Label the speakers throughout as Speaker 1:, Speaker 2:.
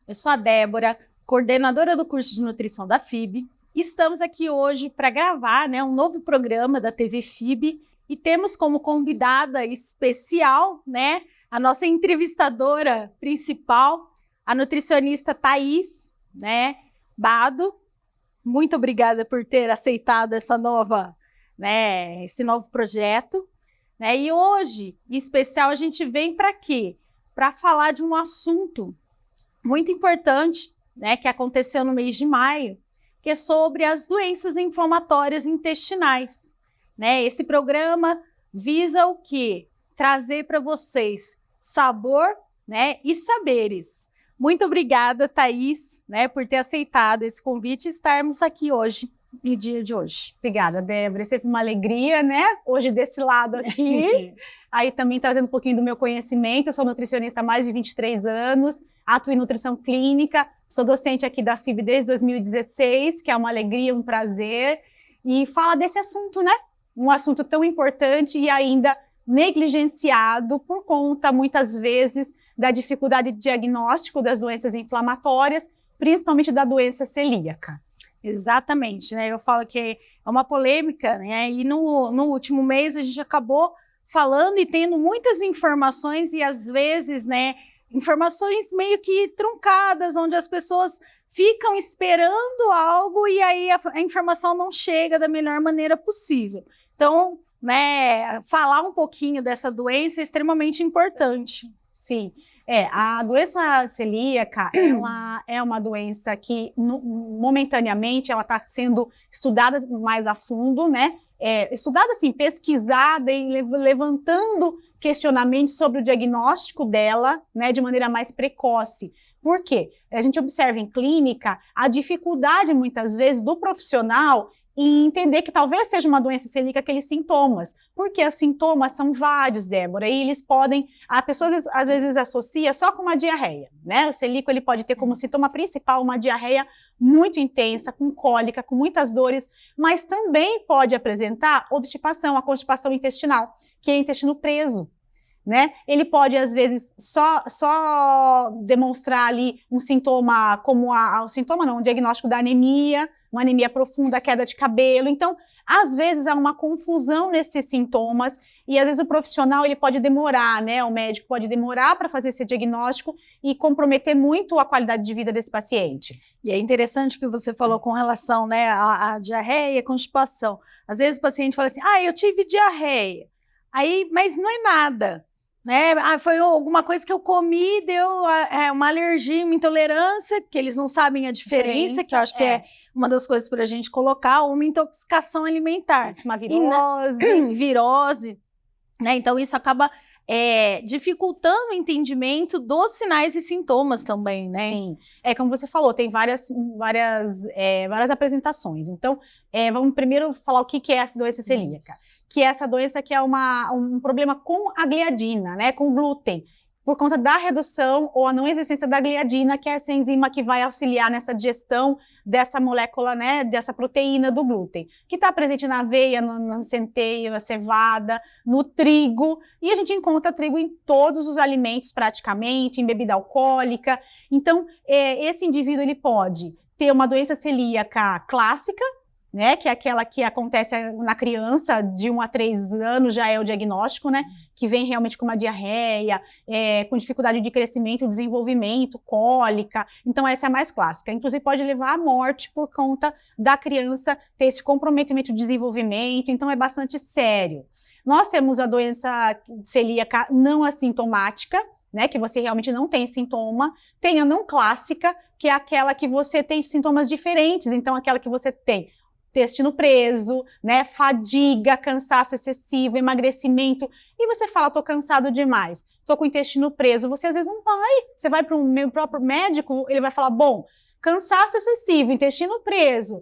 Speaker 1: Eu sou a Débora, coordenadora do curso de nutrição da FIB. Estamos aqui hoje para gravar, um novo programa da TV FIB e temos como convidada especial, a nossa entrevistadora principal, a nutricionista Thaís, Bado. Muito obrigada por ter aceitado esse novo projeto. E hoje, em especial, a gente vem para quê? Para falar de um assunto muito importante, que aconteceu no mês de maio, que é sobre as doenças inflamatórias intestinais. Esse programa visa o quê? Trazer para vocês sabor, e saberes. Muito obrigada, Thaís, por ter aceitado esse convite e estarmos aqui hoje, no dia de hoje.
Speaker 2: Obrigada, Débora. É sempre uma alegria, hoje desse lado aqui. Aí também trazendo um pouquinho do meu conhecimento. Eu sou nutricionista há mais de 23 anos, atuo em nutrição clínica, sou docente aqui da FIB desde 2016, que é uma alegria, um prazer. E fala desse assunto, um assunto tão importante e ainda negligenciado por conta, muitas vezes, da dificuldade de diagnóstico das doenças inflamatórias, principalmente da doença celíaca.
Speaker 1: Exatamente, eu falo que é uma polêmica, e no último mês a gente acabou falando e tendo muitas informações e às vezes, informações meio que truncadas, onde as pessoas ficam esperando algo e aí a informação não chega da melhor maneira possível. Então, falar um pouquinho dessa doença é extremamente importante.
Speaker 2: Sim, a doença celíaca, ela é uma doença que momentaneamente ela está sendo estudada mais a fundo, estudada assim, pesquisada e levantando questionamentos sobre o diagnóstico dela, de maneira mais precoce. Por quê? A gente observa em clínica a dificuldade, muitas vezes, do profissional e entender que talvez seja uma doença celíaca aqueles sintomas, porque os sintomas são vários, Débora, e eles podem, a pessoa às vezes associa só com uma diarreia, O celíaco ele pode ter como sintoma principal uma diarreia muito intensa, com cólica, com muitas dores, mas também pode apresentar obstipação, a constipação intestinal, que é intestino preso. Ele pode, às vezes, só demonstrar ali um sintoma como um diagnóstico da anemia, uma anemia profunda, queda de cabelo. Então, às vezes, há uma confusão nesses sintomas e, às vezes, o profissional ele pode demorar, o médico pode demorar para fazer esse diagnóstico e comprometer muito a qualidade de vida desse paciente.
Speaker 1: E é interessante o que você falou com relação à diarreia, constipação. Às vezes, o paciente fala assim, eu tive diarreia, mas não é nada. Foi alguma coisa que eu comi, deu uma alergia, uma intolerância, que eles não sabem a diferença, que eu acho que é uma das coisas para a gente colocar, uma intoxicação alimentar.
Speaker 2: Uma virose.
Speaker 1: Virose. Então, isso acaba dificultando o entendimento dos sinais e sintomas também,
Speaker 2: Sim, como você falou, tem várias apresentações. Então, vamos primeiro falar o que é essa doença celíaca. Que é essa doença que é um problema com a gliadina, com glúten, por conta da redução ou a não existência da gliadina, que é essa enzima que vai auxiliar nessa digestão dessa molécula, dessa proteína do glúten, que está presente na aveia, na centeio, na cevada, no trigo, e a gente encontra trigo em todos os alimentos praticamente, em bebida alcoólica. Então, esse indivíduo ele pode ter uma doença celíaca clássica, que é aquela que acontece na criança, de 1 a 3 anos já é o diagnóstico, que vem realmente com uma diarreia, com dificuldade de crescimento, desenvolvimento, cólica. Então essa é a mais clássica. Inclusive pode levar à morte por conta da criança ter esse comprometimento de desenvolvimento, então é bastante sério. Nós temos a doença celíaca não assintomática, que você realmente não tem sintoma, tem a não clássica, que é aquela que você tem sintomas diferentes, então aquela que você tem intestino preso, fadiga, cansaço excessivo, emagrecimento, e você fala, tô cansado demais, tô com o intestino preso, você às vezes não vai, você vai para o meu próprio médico, ele vai falar, bom, cansaço excessivo, intestino preso,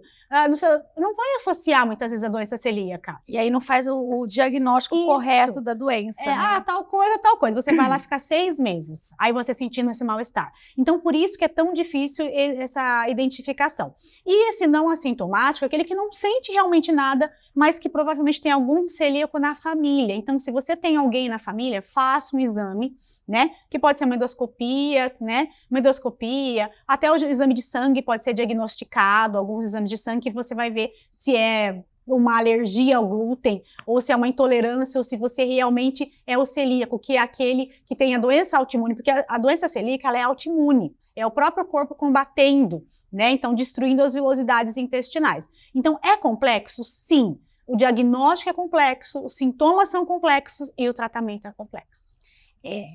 Speaker 2: não vai associar muitas vezes a doença celíaca.
Speaker 1: E aí não faz o diagnóstico correto da doença.
Speaker 2: Tal coisa. Você vai lá ficar 6 meses, aí você sentindo esse mal-estar. Então, por isso que é tão difícil essa identificação. E esse não assintomático é aquele que não sente realmente nada, mas que provavelmente tem algum celíaco na família. Então, se você tem alguém na família, faça um exame, né? Que pode ser uma endoscopia, né? Uma endoscopia, até o exame de sangue pode ser diagnosticado, alguns exames de sangue que você vai ver se é uma alergia ao glúten, ou se é uma intolerância, ou se você realmente é o celíaco, que é aquele que tem a doença autoimune, porque a doença celíaca, ela é autoimune, é o próprio corpo combatendo, né? Então, destruindo as vilosidades intestinais. Então, é complexo? Sim. O diagnóstico é complexo, os sintomas são complexos e o tratamento é complexo.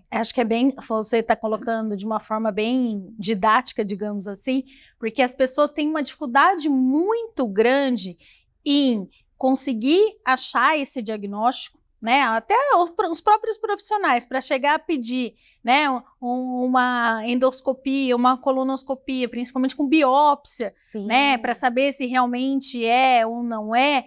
Speaker 1: Acho que é bem, você está colocando de uma forma bem didática, digamos assim, porque as pessoas têm uma dificuldade muito grande em conseguir achar esse diagnóstico, né? Até os próprios profissionais, para chegar a pedir, né, uma endoscopia, uma colonoscopia, principalmente com biópsia,
Speaker 2: Sim.
Speaker 1: né, para saber se realmente é ou não é.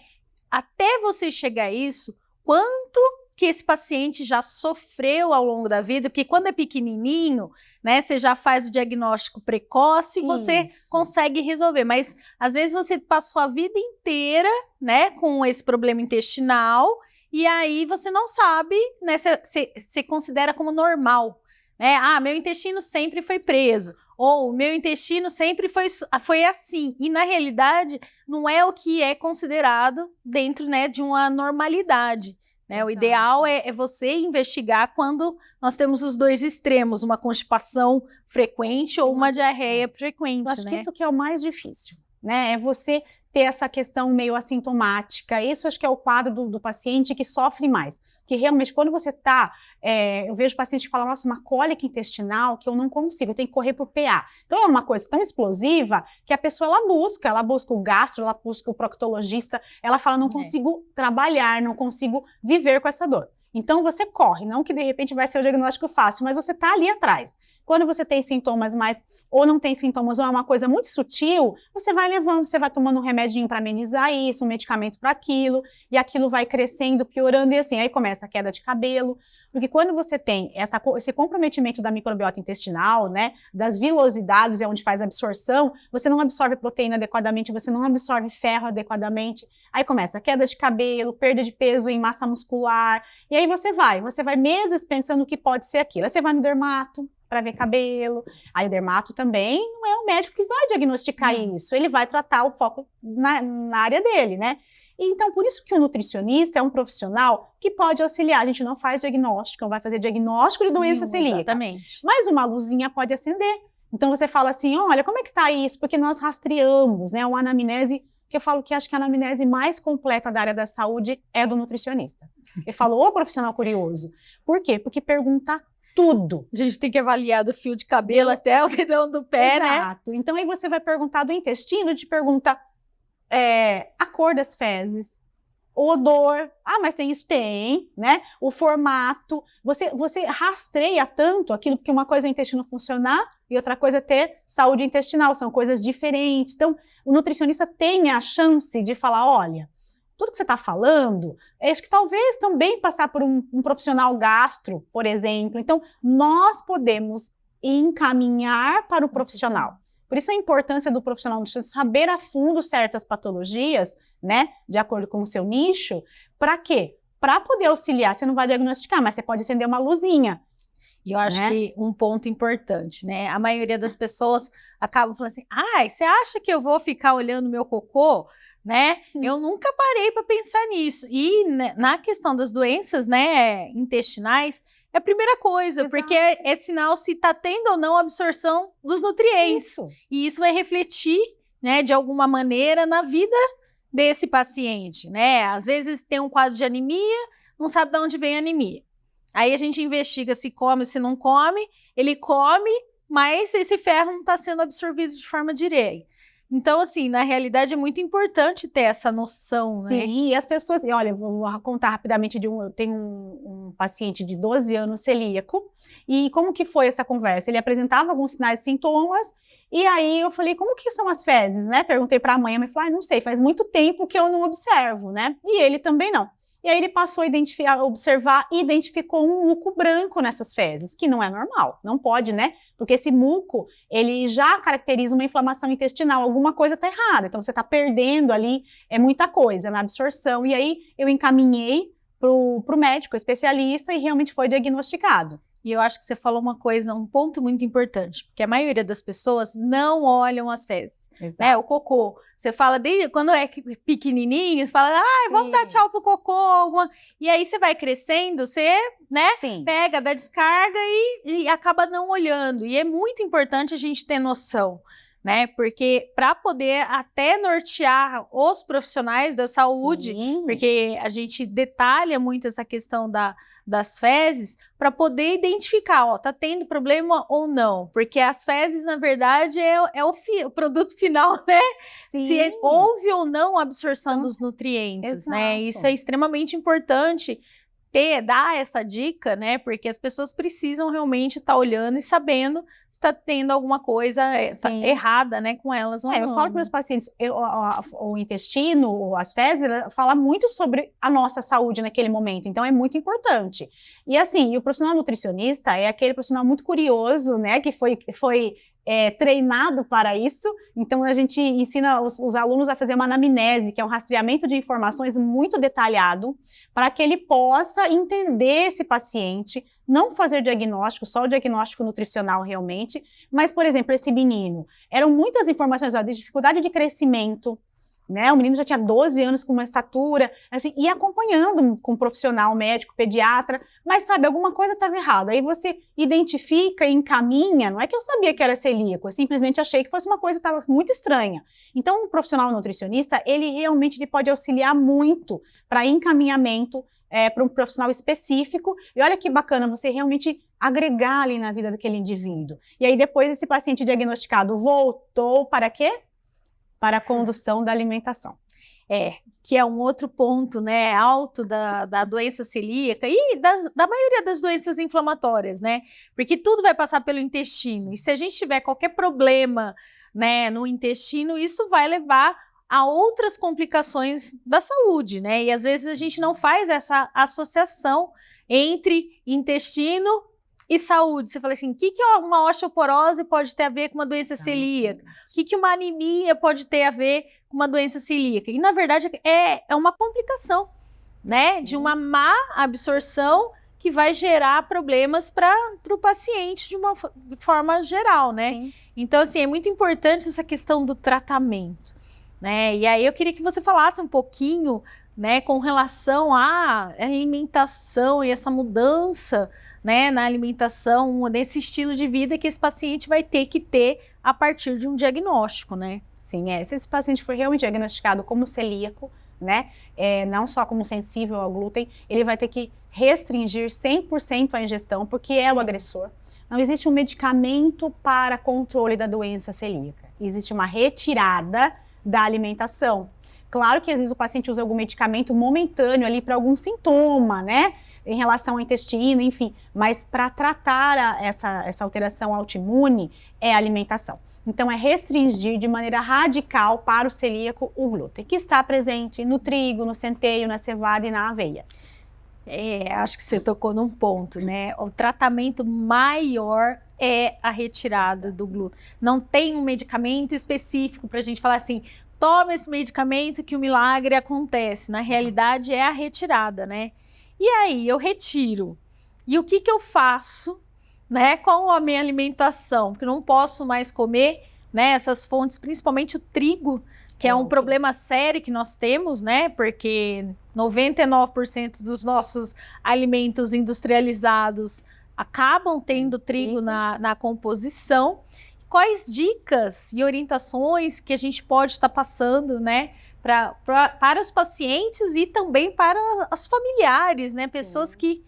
Speaker 1: Até você chegar a isso, quanto que esse paciente já sofreu ao longo da vida, porque quando é pequenininho, né, você já faz o diagnóstico precoce e você consegue resolver, mas às vezes você passou a vida inteira, né, com esse problema intestinal e aí você não sabe, né, você considera como normal, né, meu intestino sempre foi preso, ou meu intestino sempre foi assim, e na realidade não é o que é considerado dentro, né, de uma normalidade. Né, o ideal é você investigar quando nós temos os dois extremos, uma constipação frequente ou uma diarreia frequente.
Speaker 2: Eu acho que isso que é o mais difícil, né? É você ter essa questão meio assintomática. Isso acho que é o quadro do paciente que sofre mais. Que realmente, quando você tá, eu vejo pacientes que falam, nossa, uma cólica intestinal que eu não consigo, eu tenho que correr pro PA. Então é uma coisa tão explosiva que a pessoa, ela busca o gastro, ela busca o proctologista, ela fala, não consigo trabalhar, não consigo viver com essa dor. Então você corre, não que de repente vai ser o diagnóstico fácil, mas você tá ali atrás. Quando você tem sintomas mais, ou não tem sintomas, ou é uma coisa muito sutil, você vai levando, você vai tomando um remedinho para amenizar isso, um medicamento para aquilo, e aquilo vai crescendo, piorando, e assim, aí começa a queda de cabelo, porque quando você tem esse comprometimento da microbiota intestinal, né, das vilosidades, é onde faz a absorção, você não absorve proteína adequadamente, você não absorve ferro adequadamente, aí começa a queda de cabelo, perda de peso em massa muscular, e aí você vai meses pensando o que pode ser aquilo, aí você vai no dermato, para ver cabelo, aí o dermato também não é o médico que vai diagnosticar isso, ele vai tratar o foco na área dele, né? Então, por isso que o nutricionista é um profissional que pode auxiliar, a gente não faz diagnóstico, não vai fazer diagnóstico de doença celíaca,
Speaker 1: exatamente.
Speaker 2: Mas uma luzinha pode acender, então você fala assim, olha, como é que tá isso? Porque nós rastreamos, né, uma anamnese, que eu falo que acho que a anamnese mais completa da área da saúde é do nutricionista. Eu falo, ô profissional curioso, por quê? Porque pergunta tudo.
Speaker 1: A gente tem que avaliar do fio de cabelo até o dedão do pé, né?
Speaker 2: Exato. Então, aí você vai perguntar do intestino, te pergunta a cor das fezes, o odor. Mas tem isso? Tem, né? O formato. Você rastreia tanto aquilo, porque uma coisa é o intestino funcionar e outra coisa é ter saúde intestinal. São coisas diferentes. Então, o nutricionista tem a chance de falar, olha, tudo que você está falando, acho que talvez também passar por um profissional gastro, por exemplo. Então, nós podemos encaminhar para o profissional. Por isso a importância do profissional saber a fundo certas patologias, né, de acordo com o seu nicho, para quê? Para poder auxiliar, você não vai diagnosticar, mas você pode acender uma luzinha.
Speaker 1: E eu acho que um ponto importante, né, a maioria das pessoas acabam falando assim, você acha que eu vou ficar olhando meu cocô? Né? Eu nunca parei para pensar nisso. E na questão das doenças, né, intestinais, é a primeira coisa, exato, porque é sinal se está tendo ou não absorção dos nutrientes. Isso. E isso vai refletir, né, de alguma maneira na vida desse paciente, né? Às vezes tem um quadro de anemia, não sabe de onde vem a anemia. Aí a gente investiga se come, se não come, ele come, mas esse ferro não está sendo absorvido de forma direita. Então, assim, na realidade é muito importante ter essa noção, né?
Speaker 2: Sim, e as pessoas, olha, vou contar rapidamente eu tenho um paciente de 12 anos celíaco, e como que foi essa conversa? Ele apresentava alguns sinais e sintomas, e aí eu falei, como que são as fezes, né? Perguntei para a mãe falou, não sei, faz muito tempo que eu não observo, né? E ele também não. E aí ele passou a observar e identificou um muco branco nessas fezes, que não é normal, não pode, né? Porque esse muco, ele já caracteriza uma inflamação intestinal, alguma coisa está errada, então você está perdendo ali muita coisa na absorção, e aí eu encaminhei para o médico especialista e realmente foi diagnosticado.
Speaker 1: E eu acho que você falou uma coisa, um ponto muito importante, porque a maioria das pessoas não olham as fezes, né? O cocô. Você fala, quando é pequenininho, você fala, vamos dar tchau pro cocô. E aí você vai crescendo, você, né, pega, dá descarga e acaba não olhando. E é muito importante a gente ter noção, né? Porque para poder até nortear os profissionais da saúde, porque a gente detalha muito essa questão das fezes, para poder identificar, tá tendo problema ou não, porque as fezes, na verdade, é o produto final, né? Se houve ou não a absorção dos nutrientes, né? Isso é extremamente importante dar essa dica, né? Porque as pessoas precisam realmente estar olhando e sabendo se está tendo alguma coisa errada, né, com elas ou não.
Speaker 2: Eu falo para os pacientes, o intestino, as fezes, fala muito sobre a nossa saúde naquele momento, então é muito importante. E assim, o profissional nutricionista é aquele profissional muito curioso, né, que foi treinado para isso, então a gente ensina os alunos a fazer uma anamnese, que é um rastreamento de informações muito detalhado, para que ele possa entender esse paciente, não fazer diagnóstico, só o diagnóstico nutricional realmente, mas, por exemplo, esse menino, eram muitas informações, de dificuldade de crescimento, né? O menino já tinha 12 anos com uma estatura, assim, e acompanhando com um profissional médico, pediatra, mas sabe, alguma coisa estava errada. Aí você identifica e encaminha, não é que eu sabia que era celíaco, eu simplesmente achei que fosse uma coisa que estava muito estranha. Então, o profissional nutricionista, ele realmente pode auxiliar muito para encaminhamento para um profissional específico, e olha que bacana você realmente agregar ali na vida daquele indivíduo. E aí depois esse paciente diagnosticado voltou para quê? Para a condução da alimentação.
Speaker 1: Que é um outro ponto, né, alto da doença celíaca e da maioria das doenças inflamatórias, né, porque tudo vai passar pelo intestino, e se a gente tiver qualquer problema, né, no intestino, isso vai levar a outras complicações da saúde, né, e às vezes a gente não faz essa associação entre intestino e saúde. Você fala assim, o que uma osteoporose pode ter a ver com uma doença celíaca? O que uma anemia pode ter a ver com uma doença celíaca? E, na verdade, é uma complicação, né? De uma má absorção que vai gerar problemas para o paciente de forma geral, né? Sim. Então, assim, é muito importante essa questão do tratamento, né? E aí eu queria que você falasse um pouquinho, né, com relação à alimentação e essa mudança, né, na alimentação, nesse estilo de vida que esse paciente vai ter que ter a partir de um diagnóstico, né?
Speaker 2: Sim, se esse paciente for realmente diagnosticado como celíaco, né, não só como sensível ao glúten, ele vai ter que restringir 100% a ingestão, porque é o agressor. Não existe um medicamento para controle da doença celíaca, existe uma retirada da alimentação. Claro que às vezes o paciente usa algum medicamento momentâneo ali para algum sintoma, né, em relação ao intestino, enfim, mas para tratar essa alteração autoimune é a alimentação. Então é restringir de maneira radical para o celíaco o glúten, que está presente no trigo, no centeio, na cevada e na aveia.
Speaker 1: Acho que você tocou num ponto, né? O tratamento maior é a retirada do glúten. Não tem um medicamento específico para a gente falar assim, toma esse medicamento que o milagre acontece. Na realidade é a retirada, né? E aí, eu retiro. E o que eu faço, né, com a minha alimentação? Porque eu não posso mais comer, né, essas fontes, principalmente o trigo, que é um problema sério que nós temos, né, porque 99% dos nossos alimentos industrializados acabam tendo trigo na composição. Quais dicas e orientações que a gente pode estar passando, né, para os pacientes e também para os familiares, né? Sim. Pessoas que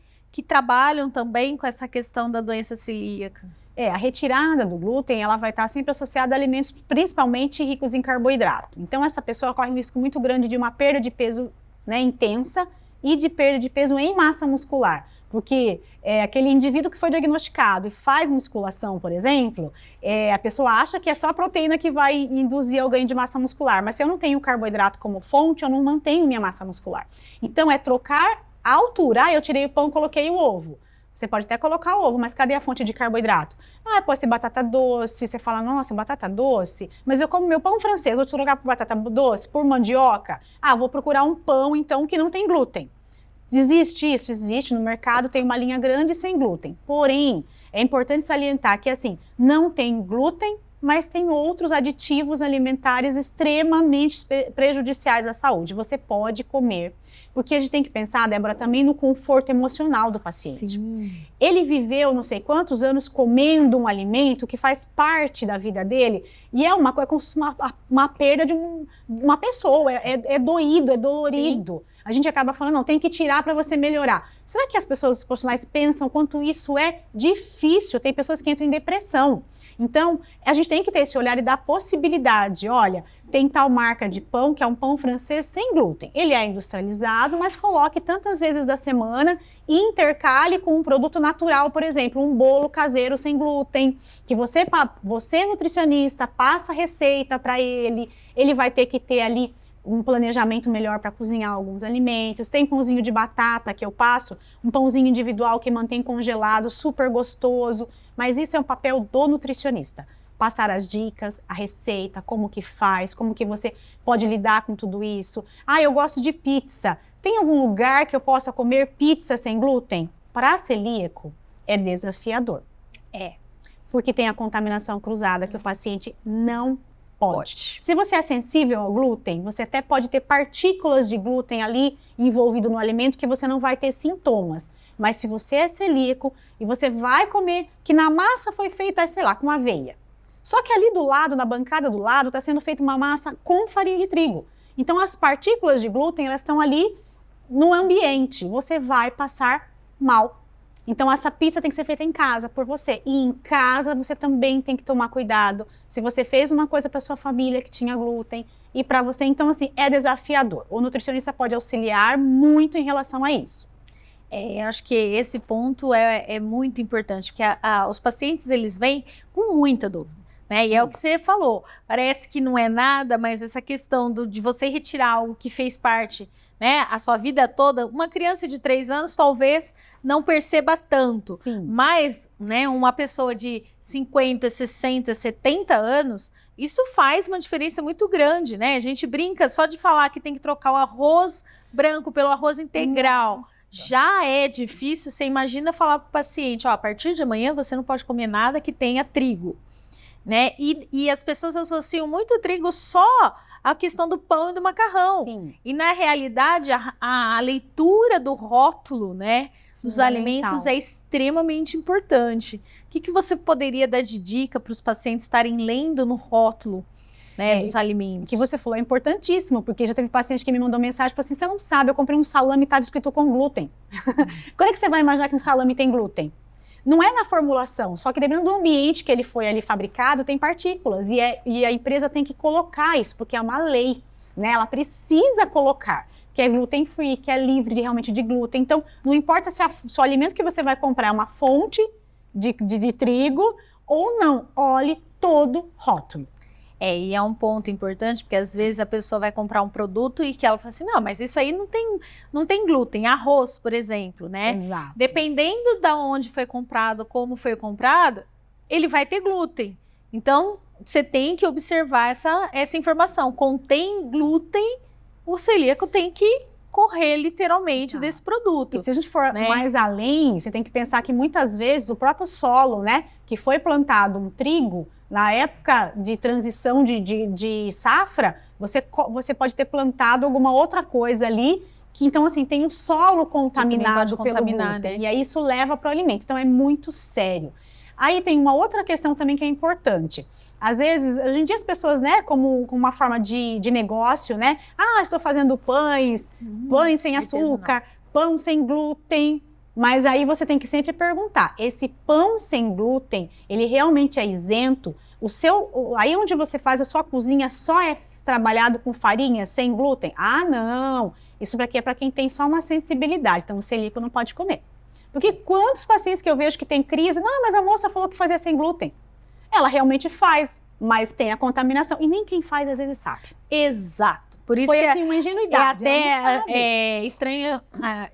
Speaker 1: trabalham também com essa questão da doença celíaca.
Speaker 2: A retirada do glúten, ela vai estar sempre associada a alimentos principalmente ricos em carboidrato. Então, essa pessoa corre um risco muito grande de uma perda de peso, né, intensa e de perda de peso em massa muscular. Porque aquele indivíduo que foi diagnosticado e faz musculação, por exemplo, a pessoa acha que é só a proteína que vai induzir ao ganho de massa muscular, mas se eu não tenho carboidrato como fonte, eu não mantenho minha massa muscular. Então, trocar a altura. Eu tirei o pão, coloquei o ovo. Você pode até colocar o ovo, mas cadê a fonte de carboidrato? Pode ser batata doce, você fala, nossa, batata doce, mas eu como meu pão francês, vou trocar por batata doce, por mandioca? Vou procurar um pão, então, que não tem glúten. Existe isso? Existe. No mercado tem uma linha grande sem glúten. Porém, é importante salientar que, assim, não tem glúten, mas tem outros aditivos alimentares extremamente prejudiciais à saúde. Você pode comer. Porque a gente tem que pensar, Débora, também no conforto emocional do paciente.
Speaker 1: Sim.
Speaker 2: Ele viveu não sei quantos anos comendo um alimento que faz parte da vida dele e é como uma perda de uma pessoa, é doído, é dolorido. Sim. A gente acaba falando, não, tem que tirar para você melhorar. Será que as pessoas, os profissionais pensam quanto isso é difícil? Tem pessoas que entram em depressão. Então, a gente tem que ter esse olhar e dar possibilidade. Olha, tem tal marca de pão, que é um pão francês sem glúten. Ele é industrializado, mas coloque tantas vezes da semana e intercale com um produto natural, por exemplo, um bolo caseiro sem glúten, que você nutricionista, passa a receita para ele vai ter que ter ali um planejamento melhor para cozinhar alguns alimentos. Tem pãozinho de batata que eu passo, um pãozinho individual que mantém congelado, super gostoso, mas isso é um papel do nutricionista. Passar as dicas, a receita, como que faz, como que você pode lidar com tudo isso. Ah, eu gosto de pizza. Tem algum lugar que eu possa comer pizza sem glúten? Para celíaco, é desafiador.
Speaker 1: É.
Speaker 2: Porque tem a contaminação cruzada que o paciente não pode. Se você é sensível ao glúten, você até pode ter partículas de glúten ali envolvido no alimento que você não vai ter sintomas. Mas se você é celíaco e você vai comer, que na massa foi feita, sei lá, com aveia. Só que ali do lado, na bancada do lado, está sendo feita uma massa com farinha de trigo. Então as partículas de glúten, elas estão ali no ambiente. Você vai passar mal. Então, essa pizza tem que ser feita em casa, por você. E em casa, você também tem que tomar cuidado. Se você fez uma coisa para sua família que tinha glúten e para você, então, assim, é desafiador. O nutricionista pode auxiliar muito em relação a isso.
Speaker 1: Acho que esse ponto é muito importante, porque os pacientes, eles vêm com muita dúvida. Né? E é o que você falou, parece que não é nada, mas essa questão de você retirar algo que fez parte, né, a sua vida toda, uma criança de 3 anos talvez não perceba tanto,
Speaker 2: Sim.
Speaker 1: Mas, né, uma pessoa de 50, 60, 70 anos, isso faz uma diferença muito grande, né? A gente brinca só de falar que tem que trocar o arroz branco pelo arroz integral. Nossa. Já é difícil, você imagina falar para o paciente, ó, a partir de amanhã você não pode comer nada que tenha trigo. Né? E as pessoas associam muito o trigo só à questão do pão e do macarrão.
Speaker 2: Sim.
Speaker 1: E na realidade a leitura do rótulo, né, dos alimentos é extremamente importante. O que você poderia dar de dica para os pacientes estarem lendo no rótulo, né, dos alimentos?
Speaker 2: O que você falou é importantíssimo, porque já teve paciente que me mandou mensagem e falou assim, você não sabe, eu comprei um salame e estava escrito com glúten. Quando é que você vai imaginar que um salame tem glúten? Não é na formulação, só que dependendo do ambiente que ele foi ali fabricado, tem partículas. E a empresa tem que colocar isso, porque é uma lei, né? Ela precisa colocar que é gluten free, que é livre realmente de glúten. Então, não importa se o alimento que você vai comprar é uma fonte de trigo ou não, olhe todo rótulo.
Speaker 1: E é um ponto importante, porque às vezes a pessoa vai comprar um produto e que ela fala assim, não, mas isso aí não tem glúten, arroz, por exemplo, né?
Speaker 2: Exato.
Speaker 1: Dependendo de onde foi comprado, como foi comprado, ele vai ter glúten. Então, você tem que observar essa informação. Contém glúten, o celíaco tem que correr literalmente
Speaker 2: Exato.
Speaker 1: Desse produto.
Speaker 2: E se a gente for mais além, você tem que pensar que muitas vezes o próprio solo, né, que foi plantado um trigo, na época de transição de safra, você pode ter plantado alguma outra coisa ali, que então assim tem o solo contaminado pelo glúten, né? E aí isso leva para o alimento, então é muito sério. Aí tem uma outra questão também que é importante. Às vezes, hoje em dia as pessoas, né, como uma forma de negócio, né, estou fazendo pães sem açúcar, pão sem glúten. Mas aí você tem que sempre perguntar, esse pão sem glúten, ele realmente é isento? Aí onde você faz a sua cozinha só é trabalhado com farinha sem glúten? Ah, não, isso aqui é para quem tem só uma sensibilidade, então o celíaco não pode comer. Porque quantos pacientes que eu vejo que tem crise, não, mas a moça falou que fazia sem glúten. Ela realmente faz, mas tem a contaminação, e nem quem faz às vezes sabe.
Speaker 1: Exato. Por isso
Speaker 2: foi
Speaker 1: que
Speaker 2: assim, uma ingenuidade.
Speaker 1: é estranho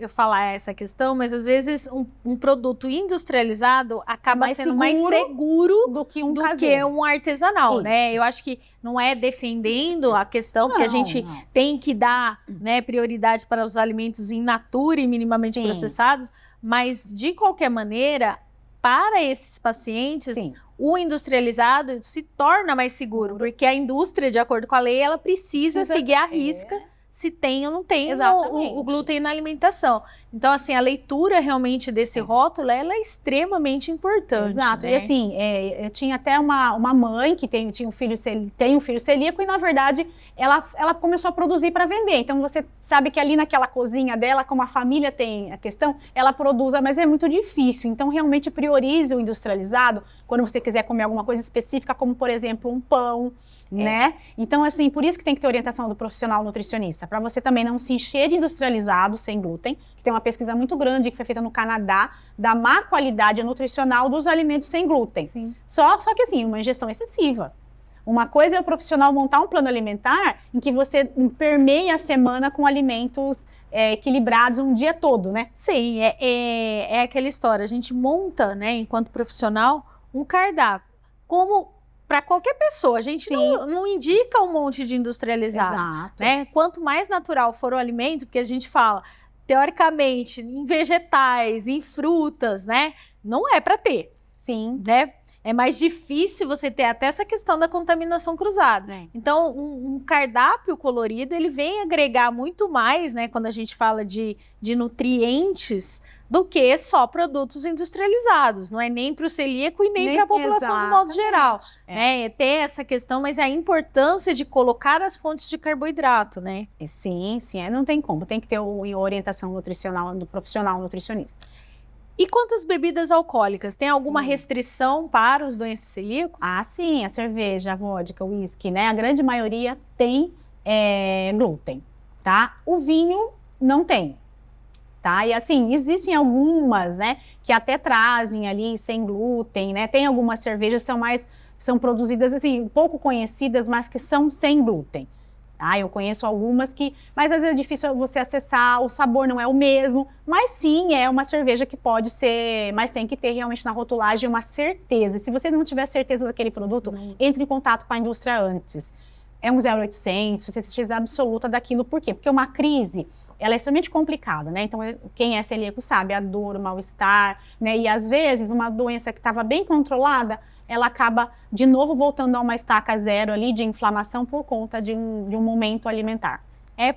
Speaker 1: eu falar essa questão, mas às vezes um produto industrializado acaba sendo mais seguro
Speaker 2: do que um
Speaker 1: artesanal, né? Eu acho que não é defendendo a questão, porque a gente tem que dar, né, prioridade para os alimentos in natura e minimamente processados, mas de qualquer maneira, para esses pacientes, o industrializado se torna mais seguro, porque a indústria, de acordo com a lei, ela precisa seguir à risca se tem ou não tem o glúten na alimentação. Então, assim, a leitura realmente desse rótulo, ela é extremamente importante.
Speaker 2: Exato.
Speaker 1: Né?
Speaker 2: E assim, eu tinha até uma mãe que tem um filho celíaco e, na verdade, ela começou a produzir para vender. Então, você sabe que ali naquela cozinha dela, como a família tem a questão, ela produz, mas é muito difícil. Então, realmente priorize o industrializado quando você quiser comer alguma coisa específica, como, por exemplo, um pão, né? Então, assim, por isso que tem que ter orientação do profissional nutricionista, para você também não se encher de industrializado sem glúten, que tem uma pesquisa muito grande que foi feita no Canadá, da má qualidade nutricional dos alimentos sem glúten.
Speaker 1: Sim.
Speaker 2: Só que, assim, uma ingestão excessiva. Uma coisa é o profissional montar um plano alimentar em que você permeia a semana com alimentos equilibrados um dia todo, né?
Speaker 1: Sim, é aquela história. A gente monta, né, enquanto profissional, um cardápio. Como para qualquer pessoa, a gente não indica um monte de industrializado.
Speaker 2: Exato.
Speaker 1: Né? Quanto mais natural for o alimento, porque a gente fala, teoricamente, em vegetais, em frutas, né? Não é para ter.
Speaker 2: Sim.
Speaker 1: Né? É mais difícil você ter até essa questão da contaminação cruzada. Então, um cardápio colorido, ele vem agregar muito mais, né? Quando a gente fala de nutrientes, do que só produtos industrializados. Não é nem para o celíaco e nem para a população de modo geral. Né? É ter essa questão, mas a importância de colocar as fontes de carboidrato, né?
Speaker 2: Sim, não tem como. Tem que ter orientação nutricional do profissional nutricionista.
Speaker 1: E quanto às bebidas alcoólicas? Tem alguma restrição para os doentes celíacos?
Speaker 2: Ah, sim. A cerveja, a vodka, o uísque, né? A grande maioria tem glúten, tá? O vinho não tem. Tá? E assim, existem algumas, né, que até trazem ali sem glúten, né? Tem algumas cervejas que são produzidas assim, pouco conhecidas, mas que são sem glúten. Tá? Eu conheço algumas mas às vezes é difícil você acessar, o sabor não é o mesmo, mas sim, é uma cerveja que pode ser, mas tem que ter realmente na rotulagem uma certeza. Se você não tiver certeza daquele produto, entre em contato com a indústria antes. É um 0800, certeza absoluta daquilo. Por quê? Porque uma crise, ela é extremamente complicada, né? Então, quem é celíaco sabe a dor, o mal-estar, né? E às vezes, uma doença que estava bem controlada, ela acaba de novo voltando a uma estaca zero ali de inflamação por conta de um momento alimentar.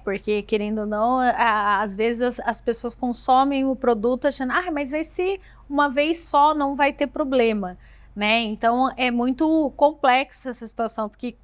Speaker 1: Porque, querendo ou não, às vezes as pessoas consomem o produto achando, mas vai ser uma vez só, não vai ter problema, né? Então, é muito complexo essa situação, porque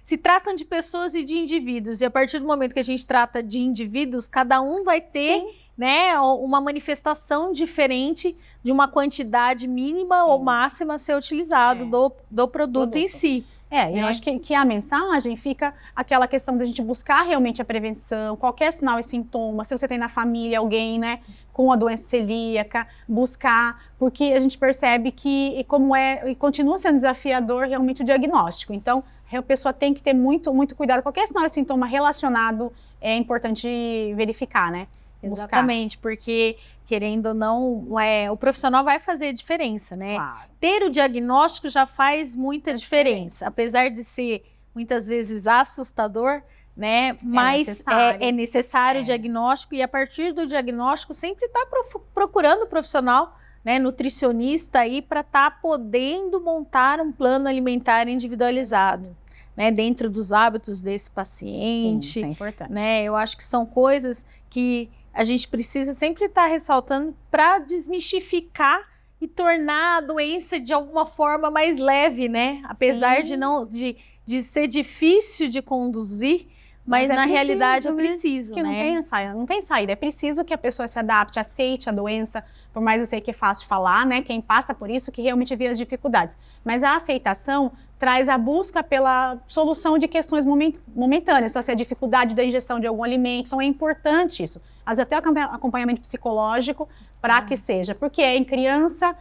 Speaker 1: se tratam de pessoas e de indivíduos, e a partir do momento que a gente trata de indivíduos, cada um vai ter, né, uma manifestação diferente de uma quantidade mínima ou máxima a ser utilizado do produto em si.
Speaker 2: Eu acho que a mensagem fica aquela questão da gente buscar realmente a prevenção, qualquer sinal e sintoma, se você tem na família alguém, né, com a doença celíaca, buscar, porque a gente percebe que e continua sendo desafiador realmente o diagnóstico. Então, a pessoa tem que ter muito, muito cuidado. Qualquer sinal e sintoma relacionado é importante verificar, né?
Speaker 1: Exatamente, porque, querendo ou não, o profissional vai fazer diferença, né?
Speaker 2: Claro.
Speaker 1: Ter o diagnóstico já faz muita diferença, apesar de ser, muitas vezes, assustador, né? Mas é necessário o diagnóstico, e a partir do diagnóstico sempre está procurando o profissional, né, nutricionista aí, para estar podendo montar um plano alimentar individualizado, né, dentro dos hábitos desse paciente.
Speaker 2: Sim, isso é importante.
Speaker 1: Né? Eu acho que são coisas que a gente precisa sempre estar ressaltando para desmistificar e tornar a doença de alguma forma mais leve, né? Apesar de ser difícil de conduzir, mas na realidade é preciso,
Speaker 2: que
Speaker 1: né?
Speaker 2: Não tem saída. É preciso que a pessoa se adapte, aceite a doença, por mais eu sei que é fácil de falar, né? Quem passa por isso que realmente vê as dificuldades. Mas a aceitação traz a busca pela solução de questões momentâneas. Então, se a dificuldade da ingestão de algum alimento, então é importante isso. Às vezes até o acompanhamento psicológico para que seja. Porque é em criança,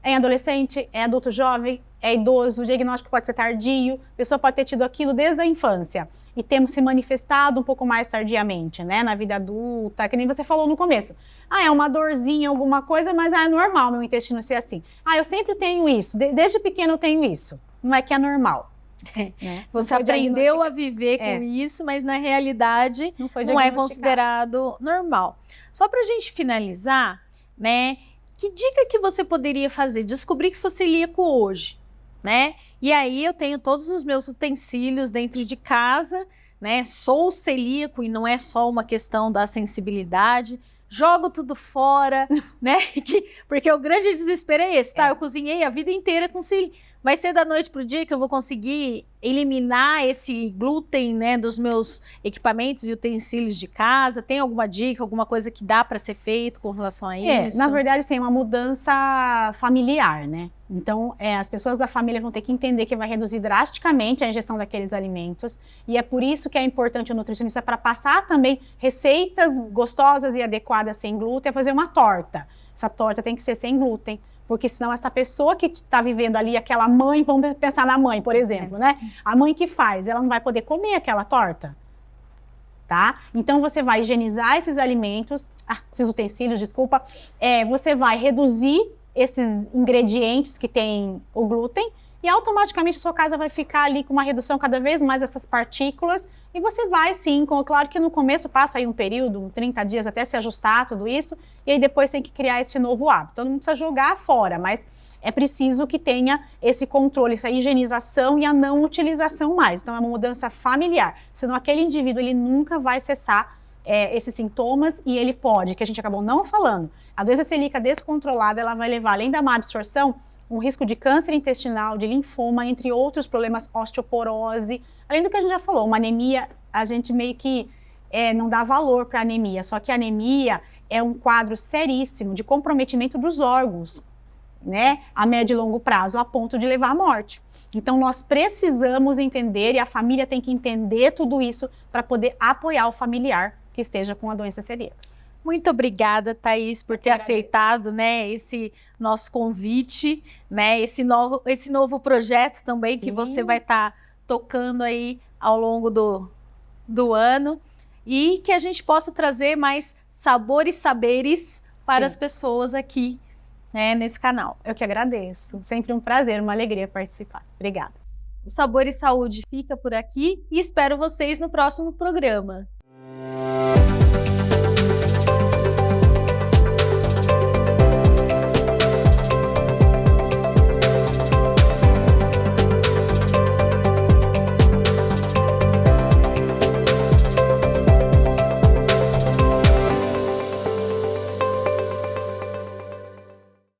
Speaker 2: é em adolescente, é adulto jovem, é idoso, o diagnóstico pode ser tardio, a pessoa pode ter tido aquilo desde a infância e ter se manifestado um pouco mais tardiamente, né, na vida adulta, que nem você falou no começo. É uma dorzinha, alguma coisa, mas é normal meu intestino ser assim. Eu sempre tenho isso, desde pequeno eu tenho isso. Não é que é normal. Né?
Speaker 1: Você aprendeu a viver com isso, mas na realidade não é considerado normal. Só para a gente finalizar, né? Que dica que você poderia fazer? Descobri que sou celíaco hoje, né? E aí eu tenho todos os meus utensílios dentro de casa, né? Sou celíaco e não é só uma questão da sensibilidade. Jogo tudo fora, né? Porque o grande desespero é esse, tá? Eu cozinhei a vida inteira com celíaco. Vai ser da noite pro dia que eu vou conseguir eliminar esse glúten, né, dos meus equipamentos e utensílios de casa? Tem alguma dica, alguma coisa que dá para ser feito com relação a isso?
Speaker 2: Na verdade, sim, é uma mudança familiar, né? Então, as pessoas da família vão ter que entender que vai reduzir drasticamente a ingestão daqueles alimentos. E é por isso que é importante o nutricionista para passar também receitas gostosas e adequadas sem glúten, fazer uma torta. Essa torta tem que ser sem glúten. Porque senão essa pessoa que está vivendo ali, aquela mãe, vamos pensar na mãe, por exemplo, né? A mãe que faz, ela não vai poder comer aquela torta, tá? Então você vai higienizar esses alimentos, esses utensílios, desculpa, você vai reduzir esses ingredientes que tem o glúten e automaticamente a sua casa vai ficar ali com uma redução cada vez mais dessas partículas e você vai sim, claro que no começo passa aí um período, 30 dias até se ajustar tudo isso e aí depois tem que criar esse novo hábito. Então não precisa jogar fora, mas é preciso que tenha esse controle, essa higienização e a não utilização mais. Então é uma mudança familiar, senão aquele indivíduo ele nunca vai cessar esses sintomas e ele pode, que a gente acabou não falando, a doença celíaca descontrolada ela vai levar, além da má absorção, um risco de câncer intestinal, de linfoma, entre outros problemas, osteoporose, além do que a gente já falou, uma anemia, a gente meio que não dá valor para a anemia, só que a anemia é um quadro seríssimo de comprometimento dos órgãos, né, a médio e longo prazo, a ponto de levar à morte. Então nós precisamos entender, e a família tem que entender tudo isso para poder apoiar o familiar que esteja com a doença celíaca.
Speaker 1: Muito obrigada, Thaís, por ter aceitado, né, esse nosso convite, né, esse novo projeto também. Sim. Que você vai estar tocando aí ao longo do ano e que a gente possa trazer mais sabor e saberes para as pessoas aqui, né, nesse canal.
Speaker 2: Eu que agradeço. Sempre um prazer, uma alegria participar. Obrigada.
Speaker 1: O Sabor e Saúde fica por aqui e espero vocês no próximo programa.